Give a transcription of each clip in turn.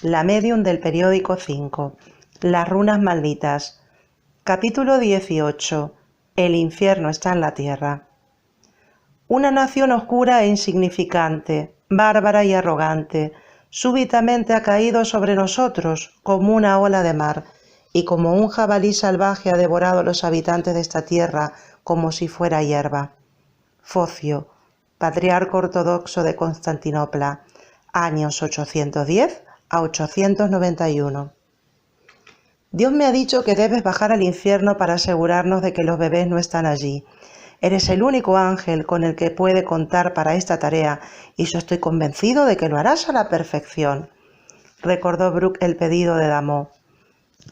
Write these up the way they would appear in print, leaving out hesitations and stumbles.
La medium del periódico 5. Las runas malditas. Capítulo 18. El infierno está en la tierra. Una nación oscura e insignificante, bárbara y arrogante, súbitamente ha caído sobre nosotros como una ola de mar, y como un jabalí salvaje ha devorado a los habitantes de esta tierra como si fuera hierba. Focio, patriarca ortodoxo de Constantinopla, años 810 a 891. Dios me ha dicho que debes bajar al infierno para asegurarnos de que los bebés no están allí. Eres el único ángel con el que puede contar para esta tarea y yo estoy convencido de que lo harás a la perfección, recordó Brooke el pedido de Damó.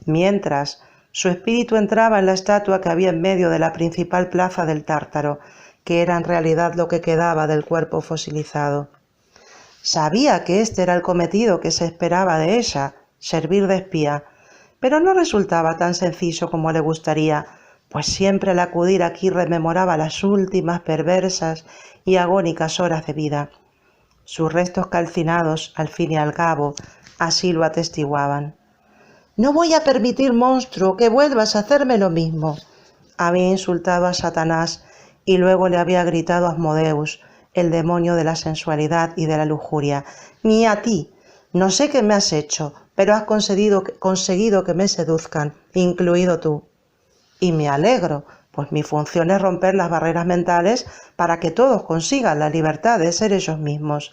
Mientras, su espíritu entraba en la estatua que había en medio de la principal plaza del Tártaro, que era en realidad lo que quedaba del cuerpo fosilizado. Sabía que este era el cometido que se esperaba de ella, servir de espía, pero no resultaba tan sencillo como le gustaría, pues siempre al acudir aquí rememoraba las últimas perversas y agónicas horas de vida. Sus restos calcinados, al fin y al cabo, así lo atestiguaban. «No voy a permitir, monstruo, que vuelvas a hacerme lo mismo», había insultado a Satanás y luego le había gritado a Asmodeus, el demonio de la sensualidad y de la lujuria. «Ni a ti. No sé qué me has hecho, pero has conseguido que me seduzcan, incluido tú. Y me alegro, pues mi función es romper las barreras mentales para que todos consigan la libertad de ser ellos mismos»,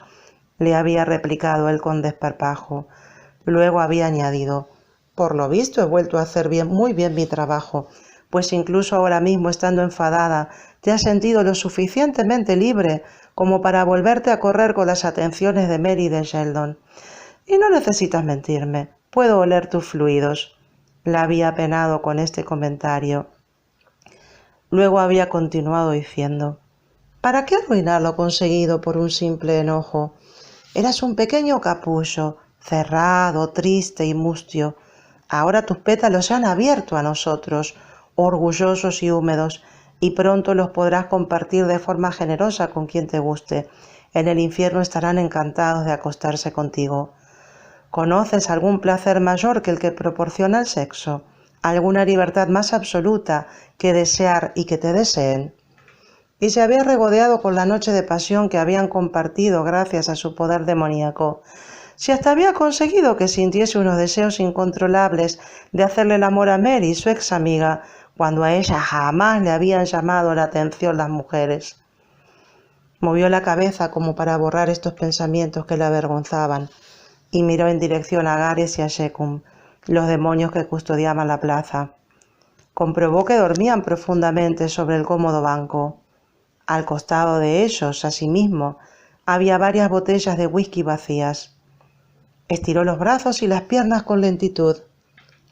le había replicado él con desparpajo. Luego había añadido: «Por lo visto he vuelto a hacer muy bien mi trabajo, pues incluso ahora mismo, estando enfadada, te has sentido lo suficientemente libre como para volverte a correr con las atenciones de Mary y de Sheldon. Y no necesitas mentirme, puedo oler tus fluidos», la había apenado con este comentario. Luego había continuado diciendo: «¿Para qué arruinar lo conseguido por un simple enojo? Eras un pequeño capullo, cerrado, triste y mustio. Ahora tus pétalos se han abierto a nosotros, orgullosos y húmedos, y pronto los podrás compartir de forma generosa con quien te guste. En el infierno estarán encantados de acostarse contigo. ¿Conoces algún placer mayor que el que proporciona el sexo? ¿Alguna libertad más absoluta que desear y que te deseen?» Y se había regodeado con la noche de pasión que habían compartido gracias a su poder demoníaco. Si hasta había conseguido que sintiese unos deseos incontrolables de hacerle el amor a Mary, su ex amiga, cuando a ella jamás le habían llamado la atención las mujeres. Movió la cabeza como para borrar estos pensamientos que le avergonzaban y miró en dirección a Gares y a Shecum, los demonios que custodiaban la plaza. Comprobó que dormían profundamente sobre el cómodo banco. Al costado de ellos, asimismo, había varias botellas de whisky vacías. Estiró los brazos y las piernas con lentitud.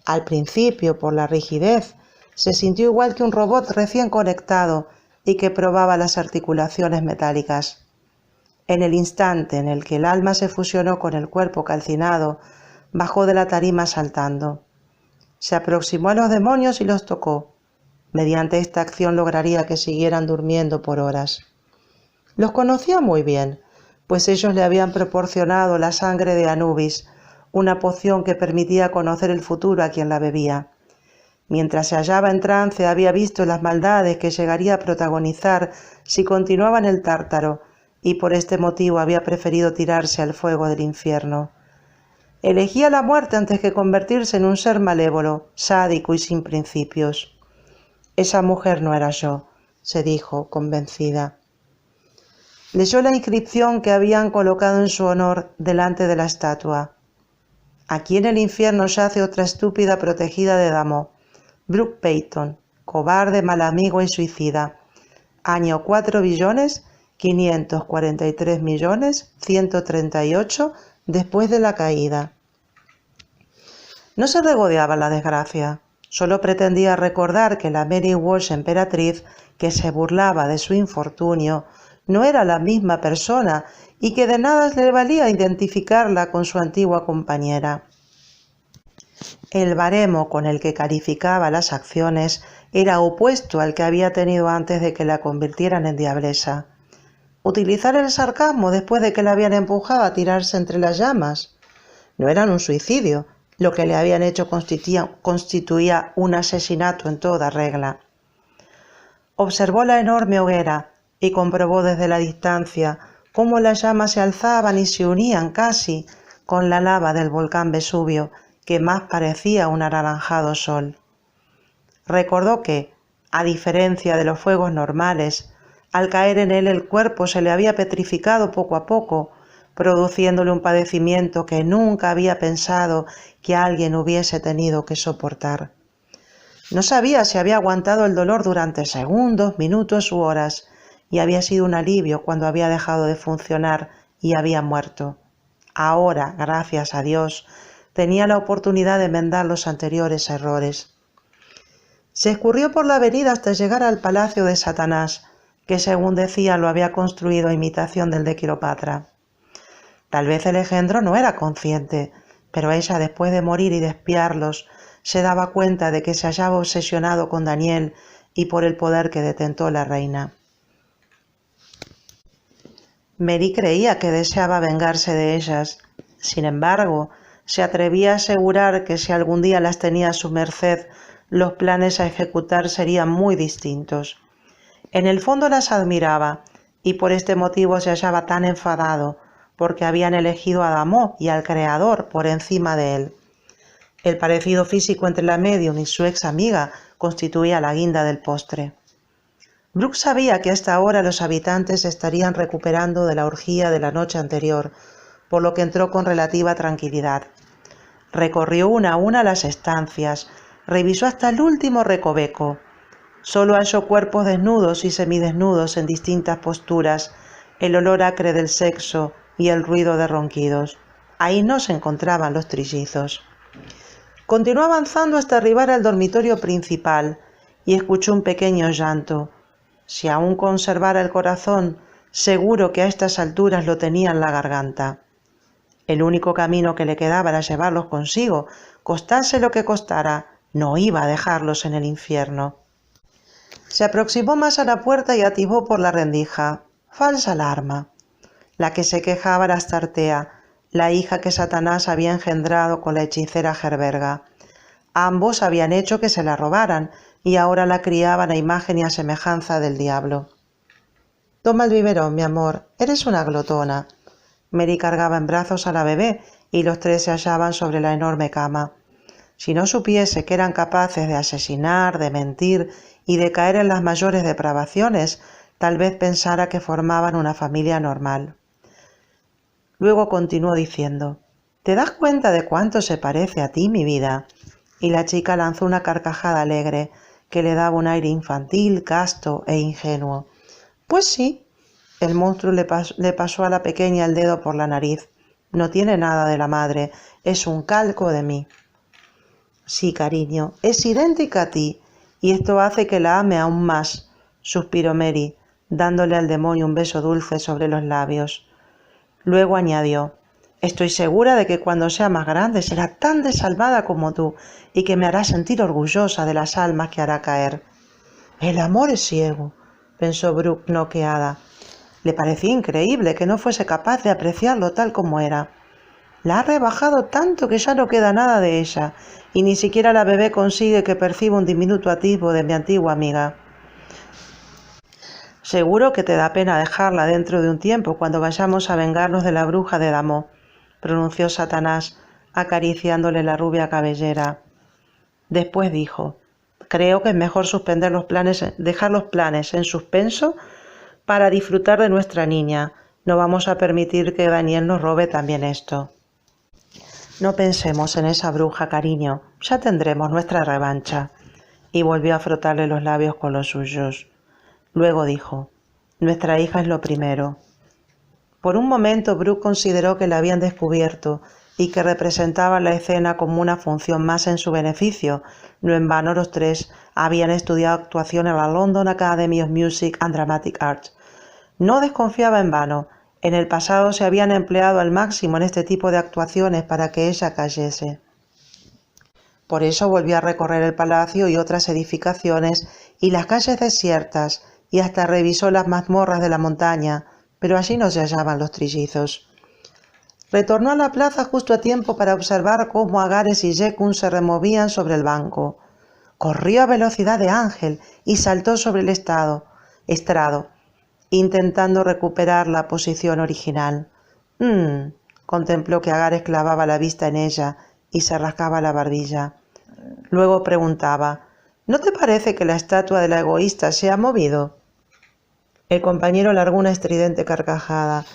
Al principio, por la rigidez, se sintió igual que un robot recién conectado y que probaba las articulaciones metálicas. En el instante en el que el alma se fusionó con el cuerpo calcinado, bajó de la tarima saltando. Se aproximó a los demonios y los tocó. Mediante esta acción lograría que siguieran durmiendo por horas. Los conocía muy bien, pues ellos le habían proporcionado la sangre de Anubis, una poción que permitía conocer el futuro a quien la bebía. Mientras se hallaba en trance, había visto las maldades que llegaría a protagonizar si continuaba en el Tártaro, y por este motivo había preferido tirarse al fuego del infierno. Elegía la muerte antes que convertirse en un ser malévolo, sádico y sin principios. «Esa mujer no era yo», se dijo, convencida. Leyó la inscripción que habían colocado en su honor delante de la estatua. «Aquí en el infierno yace otra estúpida protegida de Damó, Brooke Peyton, cobarde, mal amigo y suicida. Año 4.543.138 después de la caída». No se regodeaba la desgracia. Solo pretendía recordar que la Mary Walsh emperatriz, que se burlaba de su infortunio, no era la misma persona y que de nada le valía identificarla con su antigua compañera. El baremo con el que calificaba las acciones era opuesto al que había tenido antes de que la convirtieran en diablesa. Utilizar el sarcasmo después de que la habían empujado a tirarse entre las llamas. No eran un suicidio. Lo que le habían hecho constituía un asesinato en toda regla. Observó la enorme hoguera y comprobó desde la distancia cómo las llamas se alzaban y se unían casi con la lava del volcán Vesubio, que más parecía un anaranjado sol. Recordó que, a diferencia de los fuegos normales, al caer en él el cuerpo se le había petrificado poco a poco, produciéndole un padecimiento que nunca había pensado que alguien hubiese tenido que soportar. No sabía si había aguantado el dolor durante segundos, minutos u horas, y había sido un alivio cuando había dejado de funcionar y había muerto. Ahora, gracias a Dios, tenía la oportunidad de enmendar los anteriores errores. Se escurrió por la avenida hasta llegar al palacio de Satanás, que según decía lo había construido a imitación del de Cleopatra. Tal vez el engendro no era consciente, pero ella, después de morir y de espiarlos, se daba cuenta de que se hallaba obsesionado con Daniel y por el poder que detentó la reina. Mary creía que deseaba vengarse de ellas. Sin embargo, se atrevía a asegurar que si algún día las tenía a su merced, los planes a ejecutar serían muy distintos. En el fondo las admiraba, y por este motivo se hallaba tan enfadado, porque habían elegido a Adamo y al Creador por encima de él. El parecido físico entre la médium y su ex amiga constituía la guinda del postre. Brooke sabía que hasta ahora los habitantes estarían recuperando de la orgía de la noche anterior, por lo que entró con relativa tranquilidad. Recorrió una a una las estancias, revisó hasta el último recoveco. Solo halló cuerpos desnudos y semidesnudos en distintas posturas, el olor acre del sexo y el ruido de ronquidos. Ahí no se encontraban los trillizos. Continuó avanzando hasta arribar al dormitorio principal y escuchó un pequeño llanto. Si aún conservara el corazón, seguro que a estas alturas lo tenía en la garganta. El único camino que le quedaba era llevarlos consigo, costase lo que costara, no iba a dejarlos en el infierno. Se aproximó más a la puerta y atizó por la rendija. Falsa alarma. La que se quejaba era Astartea, la hija que Satanás había engendrado con la hechicera Gerberga. Ambos habían hecho que se la robaran y ahora la criaban a imagen y a semejanza del diablo. Toma el biberón, mi amor, eres una glotona. Mary cargaba en brazos a la bebé y los tres se hallaban sobre la enorme cama. Si no supiese que eran capaces de asesinar, de mentir y de caer en las mayores depravaciones, tal vez pensara que formaban una familia normal. Luego continuó diciendo: ¿Te das cuenta de cuánto se parece a ti, mi vida? Y la chica lanzó una carcajada alegre, que le daba un aire infantil, casto e ingenuo. Pues sí. El monstruo le pasó a la pequeña el dedo por la nariz. No tiene nada de la madre, es un calco de mí. Sí, cariño, es idéntica a ti, y esto hace que la ame aún más, suspiró Mary, dándole al demonio un beso dulce sobre los labios. Luego añadió: estoy segura de que cuando sea más grande será tan desalmada como tú y que me hará sentir orgullosa de las almas que hará caer. El amor es ciego, pensó Brooke noqueada. Le parecía increíble que no fuese capaz de apreciarlo tal como era. La ha rebajado tanto que ya no queda nada de ella, y ni siquiera la bebé consigue que perciba un diminuto atisbo de mi antigua amiga. Seguro que te da pena dejarla dentro de un tiempo cuando vayamos a vengarnos de la bruja de Adamo, pronunció Satanás, acariciándole la rubia cabellera. Después dijo: creo que es mejor dejar los planes en suspenso para disfrutar de nuestra niña. No vamos a permitir que Daniel nos robe también esto. No pensemos en esa bruja, cariño. Ya tendremos nuestra revancha. Y volvió a frotarle los labios con los suyos. Luego dijo: nuestra hija es lo primero. Por un momento Brooke consideró que la habían descubierto y que representaba la escena como una función más en su beneficio. No en vano los tres habían estudiado actuación en la London Academy of Music and Dramatic Arts. No desconfiaba en vano. En el pasado se habían empleado al máximo en este tipo de actuaciones para que ella cayese. Por eso volvió a recorrer el palacio y otras edificaciones y las calles desiertas, y hasta revisó las mazmorras de la montaña, pero allí no se hallaban los trillizos. Retornó a la plaza justo a tiempo para observar cómo Agares y Jekun se removían sobre el banco. Corrió a velocidad de ángel y saltó sobre el estrado, intentando recuperar la posición original. Contempló que Agares clavaba la vista en ella y se rascaba la barbilla. Luego preguntaba: ¿No te parece que la estatua de la egoísta se ha movido? El compañero largó una estridente carcajada.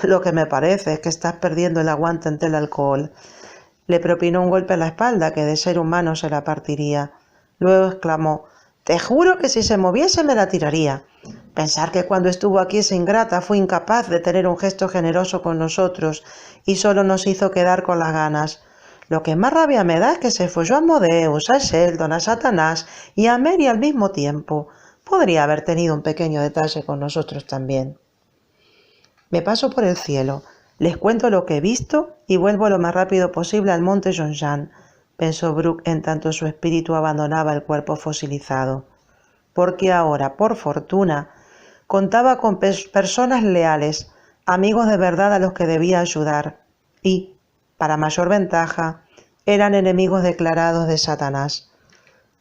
Lo que me parece es que estás perdiendo el aguante ante el alcohol. Le propinó un golpe a la espalda que de ser humano se la partiría. Luego exclamó: te juro que si se moviese me la tiraría. Pensar que cuando estuvo aquí esa ingrata fue incapaz de tener un gesto generoso con nosotros y solo nos hizo quedar con las ganas. Lo que más rabia me da es que se folló a Modeus, a Sheldon, a Satanás y a Mary al mismo tiempo. Podría haber tenido un pequeño detalle con nosotros también. Me paso por el cielo, les cuento lo que he visto y vuelvo lo más rápido posible al monte Jonjan, pensó Brooke en tanto su espíritu abandonaba el cuerpo fosilizado. Porque ahora, por fortuna, contaba con personas leales, amigos de verdad a los que debía ayudar, y, para mayor ventaja, eran enemigos declarados de Satanás.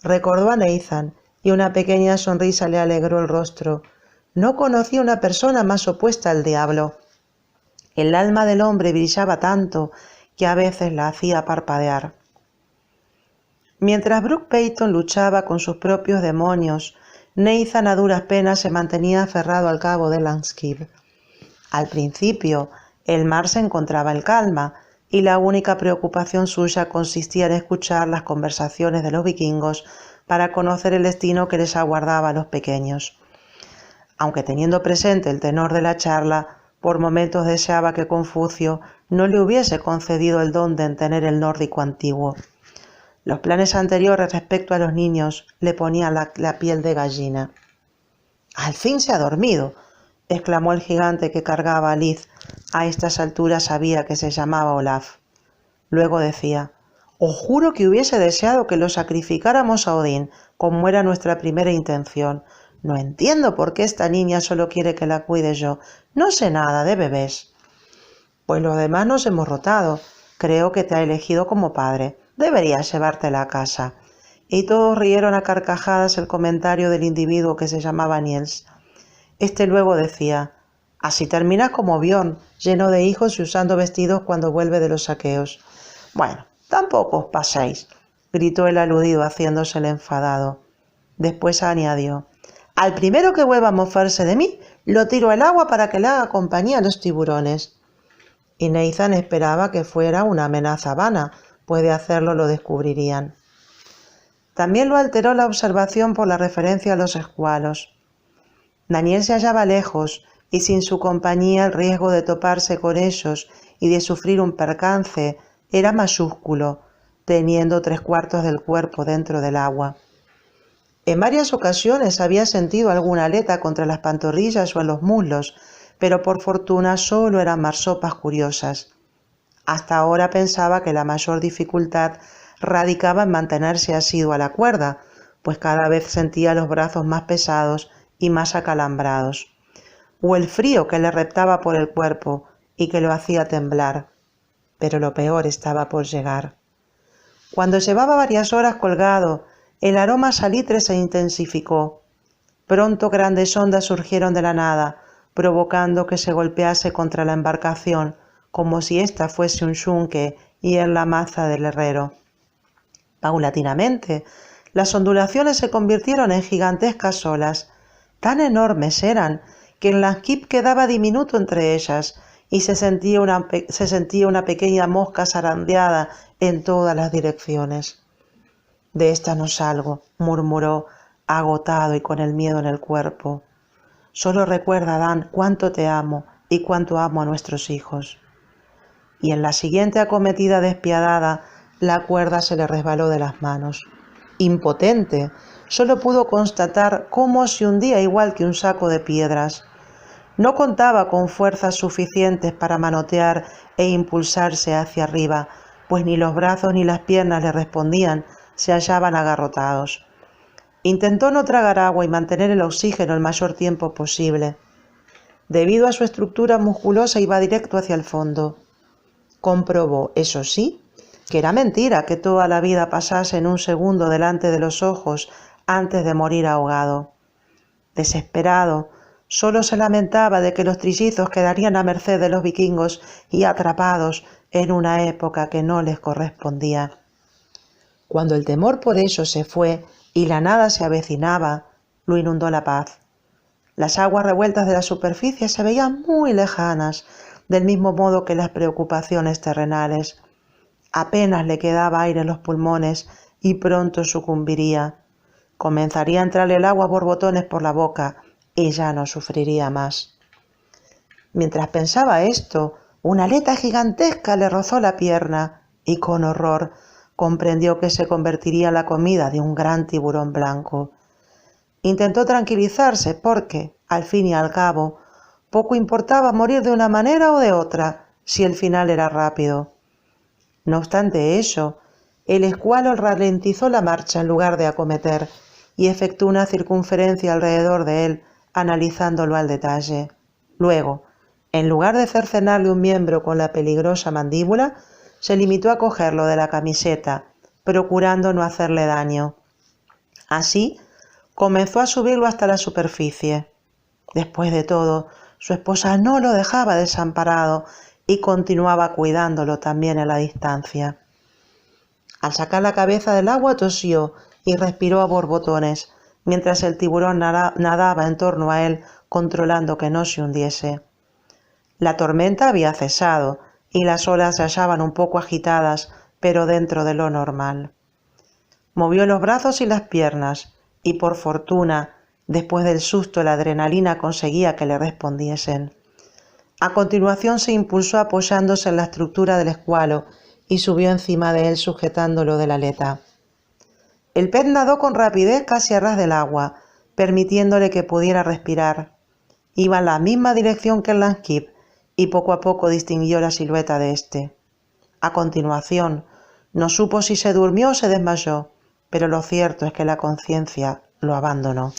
Recordó a Nathan, y una pequeña sonrisa le alegró el rostro. No conocía una persona más opuesta al diablo. El alma del hombre brillaba tanto que a veces la hacía parpadear. Mientras Brooke Peyton luchaba con sus propios demonios, Nathan a duras penas se mantenía aferrado al cabo de Langskip. Al principio, el mar se encontraba en calma, y la única preocupación suya consistía en escuchar las conversaciones de los vikingos para conocer el destino que les aguardaba a los pequeños. Aunque teniendo presente el tenor de la charla, por momentos deseaba que Confucio no le hubiese concedido el don de entender el nórdico antiguo. Los planes anteriores respecto a los niños le ponían la piel de gallina. «Al fin se ha dormido», exclamó el gigante que cargaba a Liz. A estas alturas sabía que se llamaba Olaf. Luego decía: «Os juro que hubiese deseado que lo sacrificáramos a Odín, como era nuestra primera intención. No entiendo por qué esta niña solo quiere que la cuide yo. No sé nada de bebés». «Pues los demás nos hemos rotado. Creo que te ha elegido como padre. Deberías llevártela a casa». Y todos rieron a carcajadas el comentario del individuo que se llamaba Niels. Este luego decía: «Así terminas como Bjorn, lleno de hijos y usando vestidos cuando vuelve de los saqueos». «Bueno, tampoco os paséis», gritó el aludido haciéndose el enfadado. Después añadió: «Al primero que vuelva a mofarse de mí, lo tiro al agua para que le haga compañía a los tiburones». Y Nathan esperaba que fuera una amenaza vana, pues de hacerlo lo descubrirían. También lo alteró la observación por la referencia a los escualos. Daniel se hallaba lejos, y sin su compañía el riesgo de toparse con ellos y de sufrir un percance era mayúsculo, teniendo 3/4 del cuerpo dentro del agua. En varias ocasiones había sentido alguna aleta contra las pantorrillas o en los muslos, pero por fortuna solo eran marsopas curiosas. Hasta ahora pensaba que la mayor dificultad radicaba en mantenerse asiduo a la cuerda, pues cada vez sentía los brazos más pesados y más acalambrados, o el frío que le reptaba por el cuerpo y que lo hacía temblar. Pero lo peor estaba por llegar. Cuando llevaba varias horas colgado, el aroma salitre se intensificó. Pronto grandes ondas surgieron de la nada, provocando que se golpease contra la embarcación, como si ésta fuese un yunque y él la maza del herrero. Paulatinamente, las ondulaciones se convirtieron en gigantescas olas. Tan enormes eran que el Langskip quedaba diminuto entre ellas y se sentía una pequeña mosca zarandeada en todas las direcciones. «De esta no salgo», murmuró, agotado y con el miedo en el cuerpo. «Solo recuerda, Dan, cuánto te amo y cuánto amo a nuestros hijos». Y en la siguiente acometida despiadada, la cuerda se le resbaló de las manos. Impotente, solo pudo constatar cómo se hundía igual que un saco de piedras. No contaba con fuerzas suficientes para manotear e impulsarse hacia arriba, pues ni los brazos ni las piernas le respondían, se hallaban agarrotados. Intentó no tragar agua y mantener el oxígeno el mayor tiempo posible. Debido a su estructura musculosa iba directo hacia el fondo. comprobó, eso sí, que era mentira que toda la vida pasase en un segundo delante de los ojos antes de morir ahogado. Desesperado, solo se lamentaba de que los trillizos quedarían a merced de los vikingos y atrapados en una época que no les correspondía. Cuando el temor por ello se fue y la nada se avecinaba, lo inundó la paz. Las aguas revueltas de la superficie se veían muy lejanas, del mismo modo que las preocupaciones terrenales. Apenas le quedaba aire en los pulmones y pronto sucumbiría. Comenzaría a entrarle el agua a borbotones por la boca y ya no sufriría más. Mientras pensaba esto, una aleta gigantesca le rozó la pierna y con horror comprendió que se convertiría en la comida de un gran tiburón blanco. Intentó tranquilizarse porque, al fin y al cabo, poco importaba morir de una manera o de otra, si el final era rápido. No obstante ello, el escualo ralentizó la marcha en lugar de acometer y efectuó una circunferencia alrededor de él, analizándolo al detalle. Luego, en lugar de cercenarle un miembro con la peligrosa mandíbula, se limitó a cogerlo de la camiseta, procurando no hacerle daño. Así, comenzó a subirlo hasta la superficie. Después de todo, su esposa no lo dejaba desamparado y continuaba cuidándolo también a la distancia. Al sacar la cabeza del agua tosió y respiró a borbotones, mientras el tiburón nadaba en torno a él, controlando que no se hundiese. La tormenta había cesado y las olas se hallaban un poco agitadas, pero dentro de lo normal. Movió los brazos y las piernas, y por fortuna, después del susto, la adrenalina conseguía que le respondiesen. A continuación se impulsó apoyándose en la estructura del escualo y subió encima de él sujetándolo de la aleta. El pez nadó con rapidez casi a ras del agua, permitiéndole que pudiera respirar. Iba en la misma dirección que el Langkip y poco a poco distinguió la silueta de éste. A continuación, no supo si se durmió o se desmayó, pero lo cierto es que la conciencia lo abandonó.